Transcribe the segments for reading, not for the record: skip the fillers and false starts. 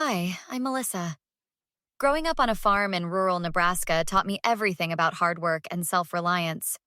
Hi, I'm Melissa. Growing up on a farm in rural Nebraska taught me everything about hard work and self reliance.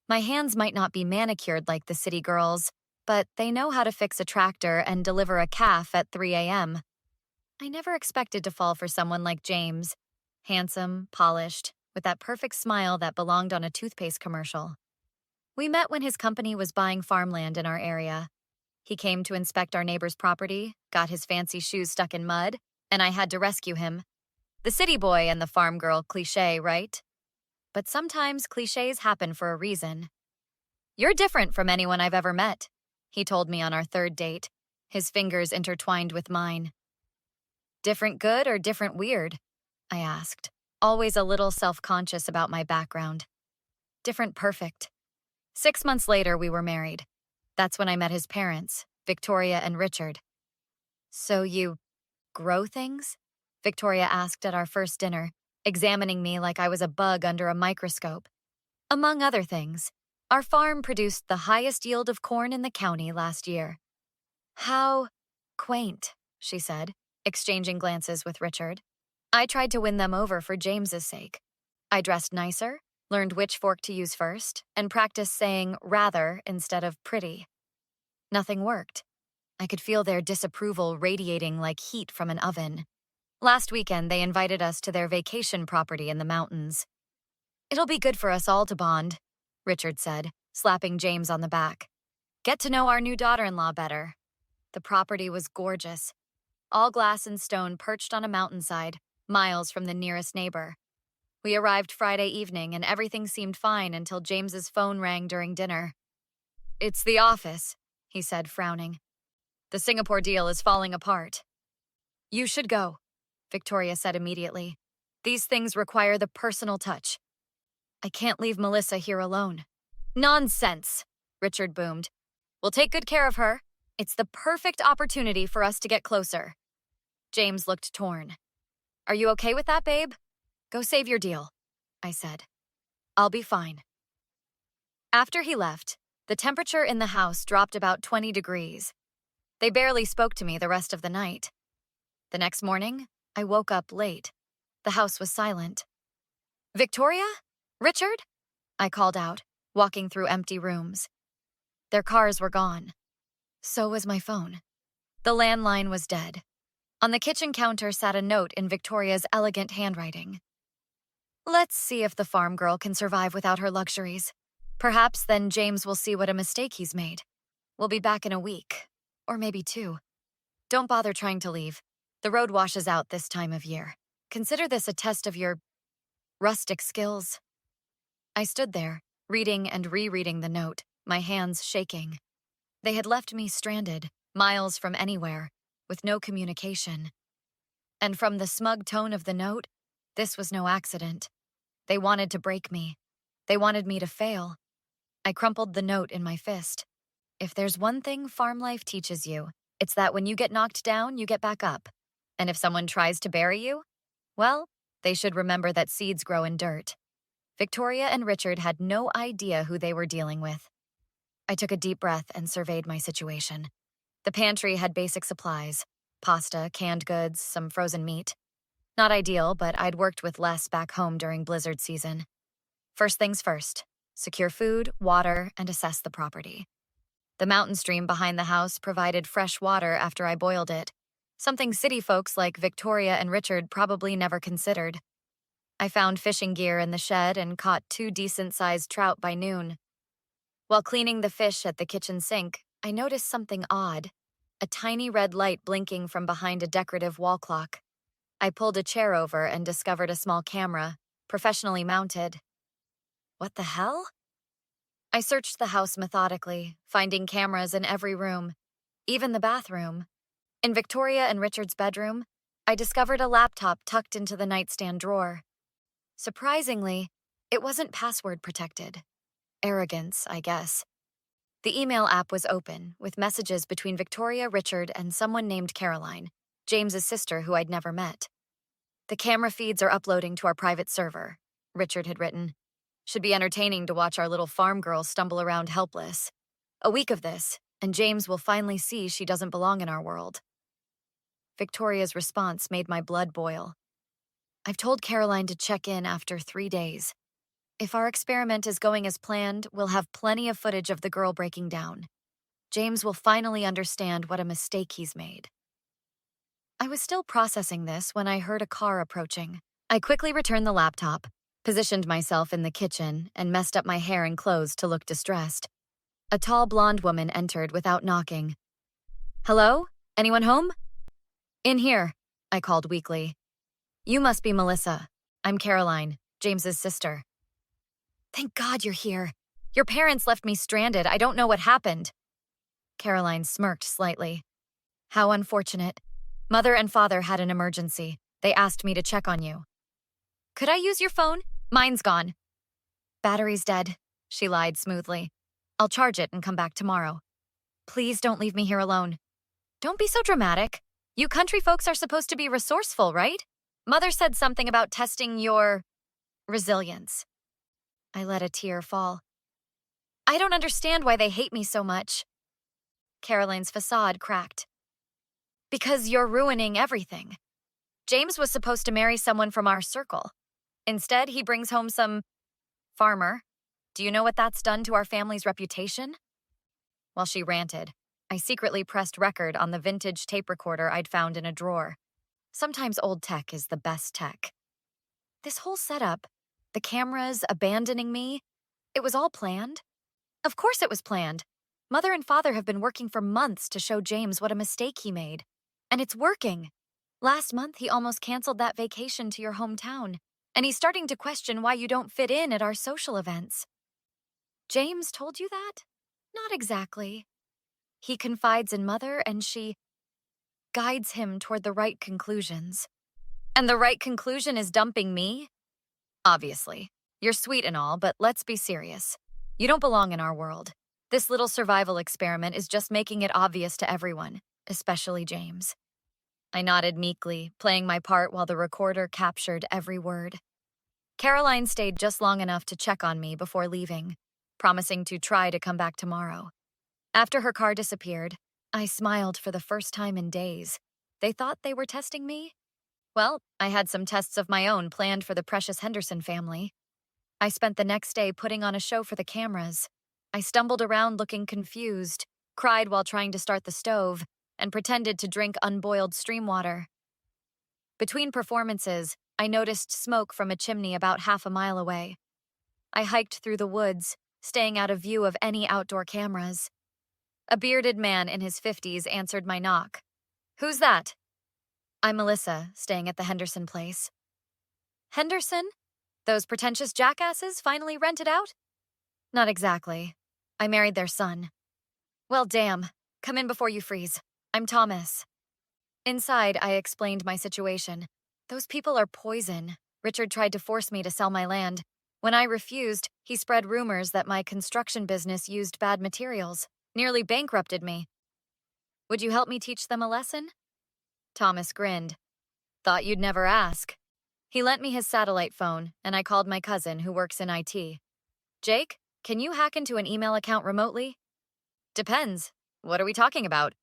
My hands might not be manicured like the city girls, but they know how to fix a tractor and deliver a calf at 3 a.m. I never expected to fall for someone like James, handsome, polished, with that perfect smile that belonged on a toothpaste commercial. We met when his company was buying farmland in our area. He came to inspect our neighbor's property, got his fancy shoes stuck in mud, and I had to rescue him. The city boy and the farm girl cliché, right? But sometimes clichés happen for a reason. You're different from anyone I've ever met, he told me on our third date, his fingers intertwined with mine. Different good or different weird? I asked, always a little self-conscious about my background. Different perfect. 6 months later, we were married. That's when I met his parents, Victoria and Richard. So you grow things? Victoria asked at our first dinner, examining me like I was a bug under a microscope. Among other things, our farm produced the highest yield of corn in the county last year. How quaint, she said, exchanging glances with Richard. I tried to win them over for James's sake. I dressed nicer, learned which fork to use first, and practiced saying rather instead of pretty. Nothing worked. I could feel their disapproval radiating like heat from an oven. Last weekend, they invited us to their vacation property in the mountains. It'll be good for us all to bond, Richard said, slapping James on the back. Get to know our new daughter-in-law better. The property was gorgeous. All glass and stone perched on a mountainside, miles from the nearest neighbor. We arrived Friday evening and everything seemed fine until James's phone rang during dinner. It's the office, he said, frowning. The Singapore deal is falling apart. You should go, Victoria said immediately. These things require the personal touch. I can't leave Melissa here alone. Nonsense, Richard boomed. We'll take good care of her. It's the perfect opportunity for us to get closer. James looked torn. Are you okay with that, babe? Go save your deal, I said. I'll be fine. After he left, the temperature in the house dropped about 20 degrees. They barely spoke to me the rest of the night. The next morning, I woke up late. The house was silent. Victoria? Richard? I called out, walking through empty rooms. Their cars were gone. So was my phone. The landline was dead. On the kitchen counter sat a note in Victoria's elegant handwriting. Let's see if the farm girl can survive without her luxuries. Perhaps then James will see what a mistake he's made. We'll be back in a week, or maybe 2. Don't bother trying to leave. The road washes out this time of year. Consider this a test of your rustic skills. I stood there, reading and rereading the note, my hands shaking. They had left me stranded, miles from anywhere, with no communication. And from the smug tone of the note, this was no accident. They wanted to break me. They wanted me to fail. I crumpled the note in my fist. If there's one thing farm life teaches you, it's that when you get knocked down, you get back up. And if someone tries to bury you, well, they should remember that seeds grow in dirt. Victoria and Richard had no idea who they were dealing with. I took a deep breath and surveyed my situation. The pantry had basic supplies: pasta, canned goods, some frozen meat. Not ideal, but I'd worked with less back home during blizzard season. First things first, secure food, water, and assess the property. The mountain stream behind the house provided fresh water after I boiled it, something city folks like Victoria and Richard probably never considered. I found fishing gear in the shed and caught 2 decent-sized trout by noon. While cleaning the fish at the kitchen sink, I noticed something odd, a tiny red light blinking from behind a decorative wall clock. I pulled a chair over and discovered a small camera, professionally mounted. What the hell? I searched the house methodically, finding cameras in every room, even the bathroom. In Victoria and Richard's bedroom, I discovered a laptop tucked into the nightstand drawer. Surprisingly, it wasn't password protected. Arrogance, I guess. The email app was open, with messages between Victoria, Richard, and someone named Caroline, James's sister who I'd never met. The camera feeds are uploading to our private server, Richard had written. Should be entertaining to watch our little farm girl stumble around helpless. A week of this, and James will finally see she doesn't belong in our world. Victoria's response made my blood boil. I've told Caroline to check in after 3 days. If our experiment is going as planned, we'll have plenty of footage of the girl breaking down. James will finally understand what a mistake he's made. I was still processing this when I heard a car approaching. I quickly returned the laptop, positioned myself in the kitchen, and messed up my hair and clothes to look distressed. A tall blonde woman entered without knocking. "Hello? Anyone home?" "In here," I called weakly. "You must be Melissa. I'm Caroline, James's sister." "Thank God you're here. Your parents left me stranded. I don't know what happened." Caroline smirked slightly. "How unfortunate. Mother and father had an emergency. They asked me to check on you." "Could I use your phone? Mine's gone." "Battery's dead," she lied smoothly. "I'll charge it and come back tomorrow." "Please don't leave me here alone." "Don't be so dramatic. You country folks are supposed to be resourceful, right? Mother said something about testing your resilience." I let a tear fall. "I don't understand why they hate me so much." Caroline's facade cracked. "Because you're ruining everything. James was supposed to marry someone from our circle. Instead, he brings home some farmer. Do you know what that's done to our family's reputation?" While she ranted, I secretly pressed record on the vintage tape recorder I'd found in a drawer. Sometimes old tech is the best tech. This whole setup, the cameras abandoning me, it was all planned. Of course it was planned. Mother and father have been working for months to show James what a mistake he made. And it's working. Last month, he almost canceled that vacation to your hometown. And he's starting to question why you don't fit in at our social events. James told you that? Not exactly. He confides in Mother and she guides him toward the right conclusions. And the right conclusion is dumping me? Obviously. You're sweet and all, but let's be serious. You don't belong in our world. This little survival experiment is just making it obvious to everyone, especially James. I nodded meekly, playing my part while the recorder captured every word. Caroline stayed just long enough to check on me before leaving, promising to try to come back tomorrow. After her car disappeared, I smiled for the first time in days. They thought they were testing me? Well, I had some tests of my own planned for the precious Henderson family. I spent the next day putting on a show for the cameras. I stumbled around looking confused, cried while trying to start the stove, and pretended to drink unboiled stream water. Between performances, I noticed smoke from a chimney about half a mile away. I hiked through the woods, staying out of view of any outdoor cameras. A bearded man in his 50s answered my knock. "Who's that?" "I'm Melissa, staying at the Henderson place." "Henderson? Those pretentious jackasses finally rented out?" "Not exactly. I married their son." "Well, damn. Come in before you freeze. I'm Thomas." Inside, I explained my situation. "Those people are poison. Richard tried to force me to sell my land. When I refused, he spread rumors that my construction business used bad materials, nearly bankrupted me. Would you help me teach them a lesson?" Thomas grinned. "Thought you'd never ask." He lent me his satellite phone, and I called my cousin who works in IT. "Jake, can you hack into an email account remotely?" "Depends. What are we talking about?"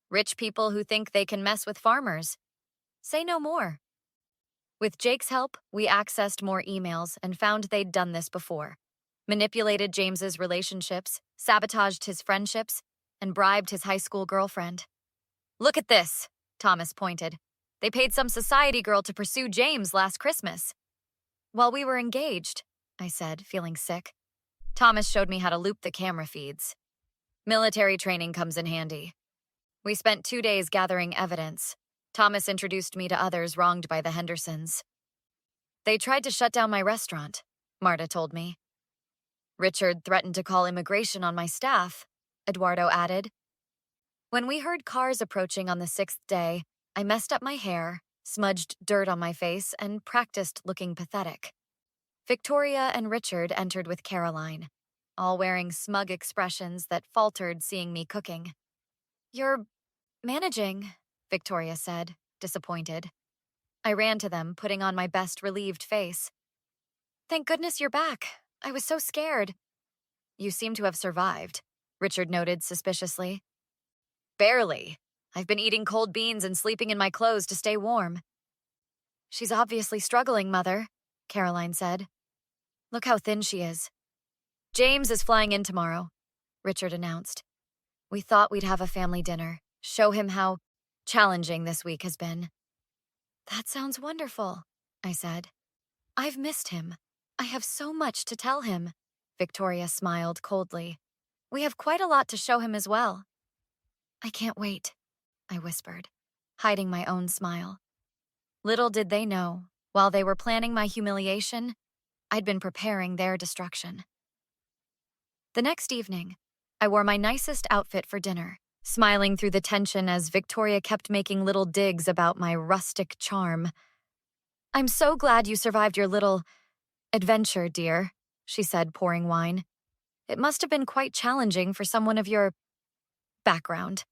"Rich people who think they can mess with farmers." "Say no more." With Jake's help, we accessed more emails and found they'd done this before. Manipulated James's relationships, sabotaged his friendships, and bribed his high school girlfriend. "Look at this," Thomas pointed. "They paid some society girl to pursue James last Christmas." "While we were engaged," I said, feeling sick. Thomas showed me how to loop the camera feeds. Military training comes in handy. We spent 2 days gathering evidence. Thomas introduced me to others wronged by the Hendersons. "They tried to shut down my restaurant," Marta told me. "Richard threatened to call immigration on my staff," Eduardo added. When we heard cars approaching on the 6th day, I messed up my hair, smudged dirt on my face, and practiced looking pathetic. Victoria and Richard entered with Caroline, all wearing smug expressions that faltered seeing me cooking. "You're managing," Victoria said, disappointed. I ran to them, putting on my best relieved face. "Thank goodness you're back. I was so scared." "You seem to have survived," Richard noted suspiciously. "Barely. I've been eating cold beans and sleeping in my clothes to stay warm. She's obviously struggling, Mother, Caroline said. Look how thin she is. James is flying in tomorrow, Richard announced. We thought we'd have a family dinner, show him how challenging this week has been. That sounds wonderful, I said. I've missed him. I have so much to tell him. Victoria smiled coldly. We have quite a lot to show him as well. I can't wait, I whispered, hiding my own smile. Little did they know, while they were planning my humiliation, I'd been preparing their destruction. The next evening, I wore my nicest outfit for dinner, smiling through the tension as Victoria kept making little digs about my rustic charm. I'm so glad you survived your little adventure, dear, she said, pouring wine. It must have been quite challenging for someone of your background.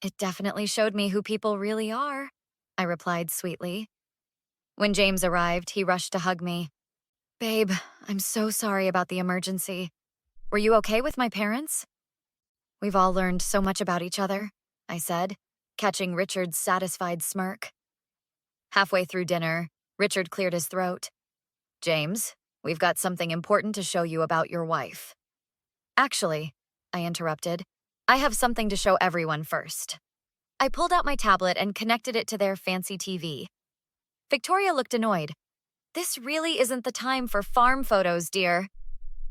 It definitely showed me who people really are, I replied sweetly. When James arrived, he rushed to hug me. Babe, I'm so sorry about the emergency. Were you okay with my parents? We've all learned so much about each other, I said, catching Richard's satisfied smirk. Halfway through dinner, Richard cleared his throat. James, we've got something important to show you about your wife. Actually, I interrupted, I have something to show everyone first. I pulled out my tablet and connected it to their fancy TV. Victoria looked annoyed. This really isn't the time for farm photos, dear.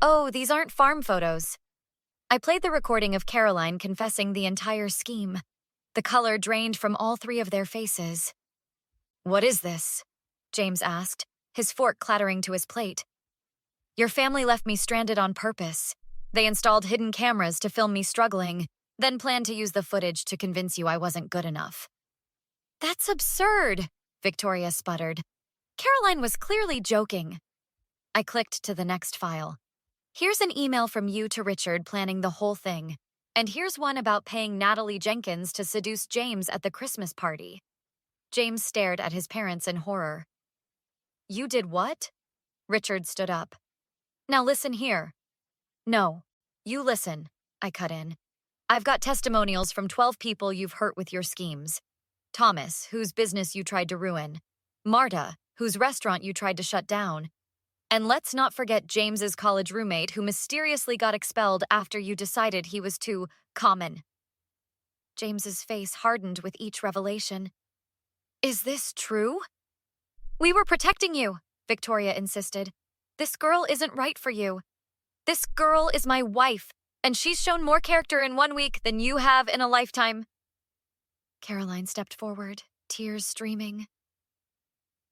Oh, these aren't farm photos. I played the recording of Caroline confessing the entire scheme. The color drained from all three of their faces. What is this? James asked, his fork clattering to his plate. Your family left me stranded on purpose. They installed hidden cameras to film me struggling, then planned to use the footage to convince you I wasn't good enough. That's absurd, Victoria sputtered. Caroline was clearly joking. I clicked to the next file. Here's an email from you to Richard planning the whole thing. And here's one about paying Natalie Jenkins to seduce James at the Christmas party. James stared at his parents in horror. You did what? Richard stood up. Now listen here. No, you listen, I cut in. I've got testimonials from 12 people you've hurt with your schemes. Thomas, whose business you tried to ruin. Marta, whose restaurant you tried to shut down. And let's not forget James's college roommate who mysteriously got expelled after you decided he was too common. James's face hardened with each revelation. Is this true? We were protecting you, Victoria insisted. This girl isn't right for you. This girl is my wife, and she's shown more character in 1 week than you have in a lifetime. Caroline stepped forward, tears streaming.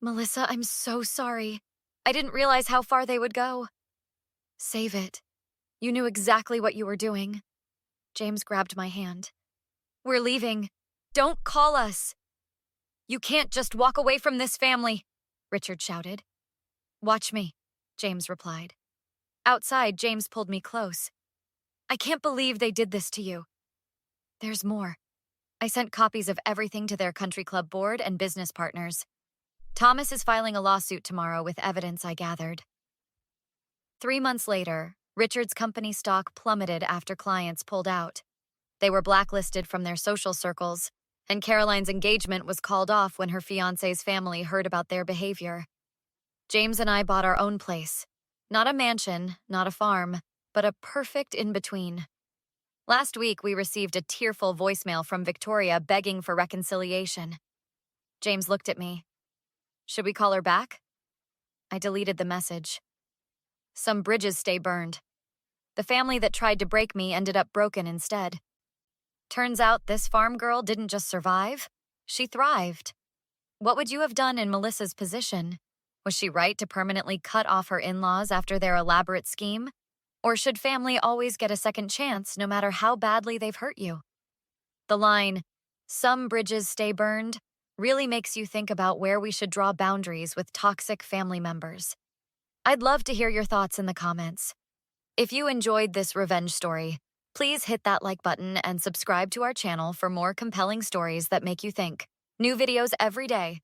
Melissa, I'm so sorry. I didn't realize how far they would go. Save it. You knew exactly what you were doing. James grabbed my hand. We're leaving. Don't call us. You can't just walk away from this family, Richard shouted. Watch me, James replied. Outside, James pulled me close. I can't believe they did this to you. There's more. I sent copies of everything to their country club board and business partners. Thomas is filing a lawsuit tomorrow with evidence I gathered. 3 months later, Richard's company stock plummeted after clients pulled out. They were blacklisted from their social circles, and Caroline's engagement was called off when her fiancé's family heard about their behavior. James and I bought our own place. Not a mansion, not a farm, but a perfect in-between. Last week, we received a tearful voicemail from Victoria begging for reconciliation. James looked at me. Should we call her back? I deleted the message. Some bridges stay burned. The family that tried to break me ended up broken instead. Turns out this farm girl didn't just survive, she thrived. What would you have done in Melissa's position? Was she right to permanently cut off her in-laws after their elaborate scheme? Or should family always get a second chance no matter how badly they've hurt you? The line, "Some bridges stay burned," really makes you think about where we should draw boundaries with toxic family members. I'd love to hear your thoughts in the comments. If you enjoyed this revenge story, please hit that like button and subscribe to our channel for more compelling stories that make you think. New videos every day.